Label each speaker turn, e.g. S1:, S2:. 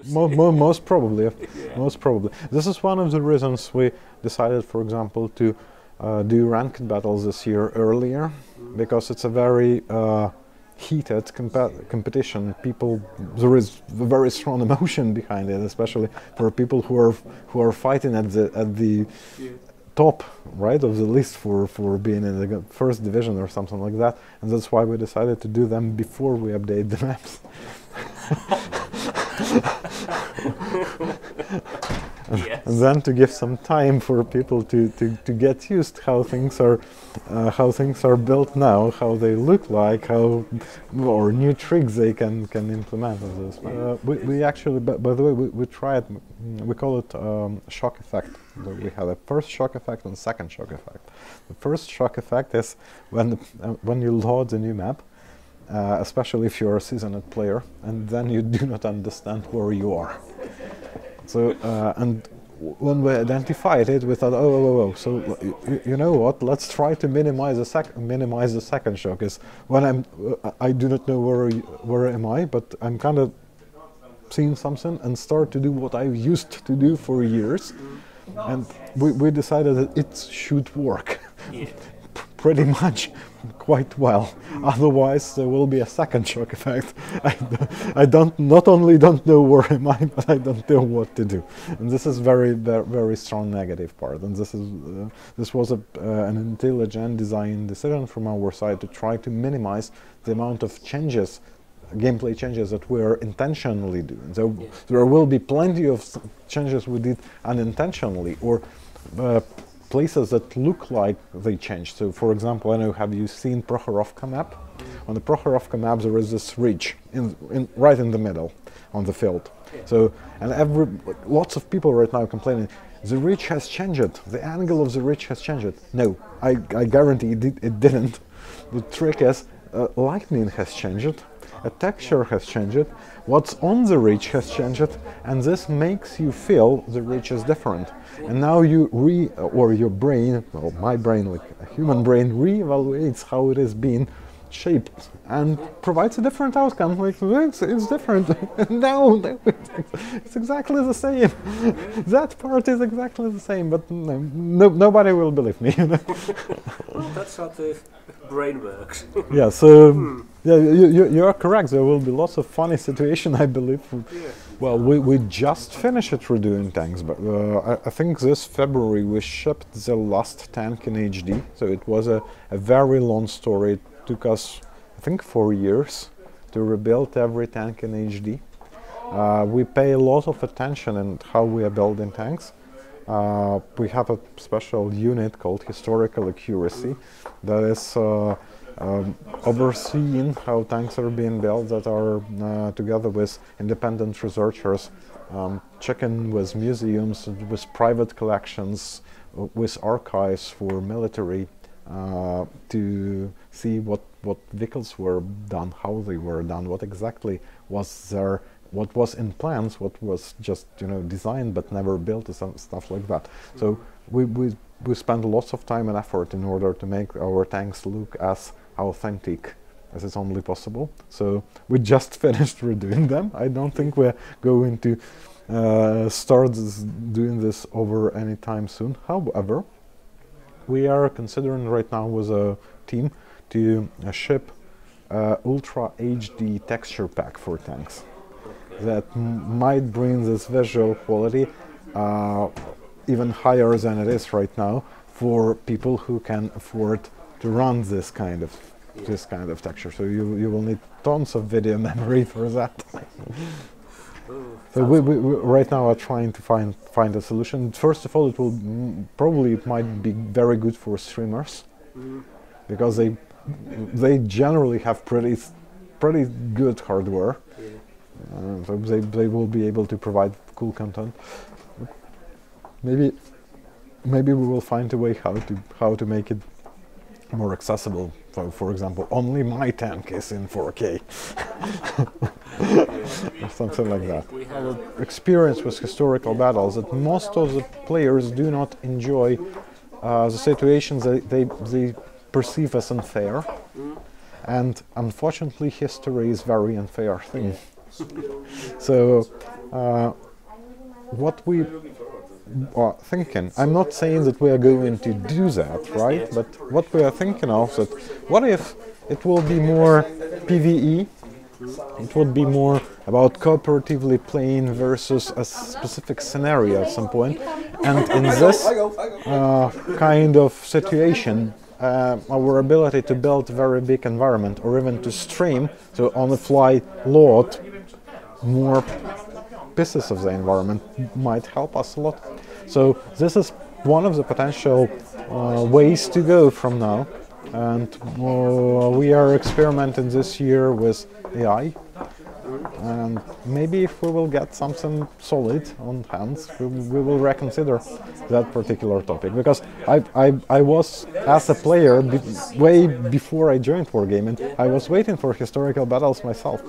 S1: Most probably, most probably. This is one of the reasons we decided, for example, to do ranked battles this year earlier, because it's a very heated competition. There is a very strong emotion behind it, especially for people who are fighting at the top, right, of the list for being in the first division or something like that, and that's why we decided to do them before we update the maps.
S2: Yes.
S1: And then to give some time for people to get used how things are built now, how they look like, or new tricks they can implement on this. We actually, by the way, we tried. We call it shock effect. We have a first shock effect and second shock effect. The first shock effect is when you load the new map, especially if you're a seasoned player, and then you do not understand where you are. So, and when we identified it, we thought, oh, so you know what? Let's try to minimize the second shock. Is when I do not know where am I, but I'm kind of seeing something and start to do what I used to do for years, and we decided that it should work.
S2: Yeah.
S1: Pretty much quite well. Otherwise there will be a second shock effect. I not only don't know where am I, but I don't know what to do, and this is very strong negative part. And this was an intelligent design decision from our side to try to minimize the amount of changes, gameplay changes, that we are intentionally doing. So there will be plenty of changes we did unintentionally, or places that look like they changed. So, for example, I know, have you seen Prokhorovka map? On the Prokhorovka map, there is this ridge right in the middle on the field. So, and lots of people right now complaining, the ridge has changed. The angle of the ridge has changed. No, I guarantee it didn't. The trick is, lightning has changed. A texture has changed. What's on the ridge has changed, and this makes you feel the ridge is different. And now you or your brain, well, my brain, like a human brain, re-evaluates how it is being shaped and provides a different outcome. Like, it's different. No, it's exactly the same. That part is exactly the same, but nobody will believe me. You know?
S2: Well, that's how the brain works.
S1: Yeah, so yeah, you are correct. There will be lots of funny situations, I believe.
S2: Yeah.
S1: Well, we just finished redoing tanks, but I think this February we shipped the last tank in HD. So it was a very long story. It took us, I think, 4 years to rebuild every tank in HD. We pay a lot of attention in how we are building tanks. We have a special unit called historical accuracy that is overseeing how tanks are being built, that are together with independent researchers, checking with museums, with private collections, with archives for military, to see what vehicles were done, how they were done, what exactly was there, what was in plans, what was just designed but never built, or some stuff like that. So we spend lots of time and effort in order to make our tanks look as authentic as it's only possible. So we just finished redoing them. I don't think we're going to start doing this over any time soon. However, we are considering right now with a team to ship Ultra HD texture pack for tanks. That might bring this visual quality even higher than it is right now for people who can afford to run this kind of texture. So you will need tons of video memory for that. So we right now are trying to find a solution. First of all, it will it might be very good for streamers, because they generally have pretty good hardware. So they will be able to provide cool content. Maybe we will find a way how to make it more accessible. For example, only my tank is in 4K. Or something like that. Our experience with historical battles, that most of the players do not enjoy the situations that they perceive as unfair, and unfortunately history is very unfair thing. So what we are thinking, I'm not saying that we are going to do that, right? But what we are thinking of that, what if it will be more PvE? It would be more about cooperatively playing versus a specific scenario at some point. And in this kind of situation, our ability to build a very big environment, or even to stream, to on the fly load more pieces of the environment, might help us a lot. So this is one of the potential ways to go from now. And we are experimenting this year with AI, and maybe if we will get something solid on hands, we will reconsider that particular topic. Because I was, as a player, way before I joined Wargaming, I was waiting for historical battles myself.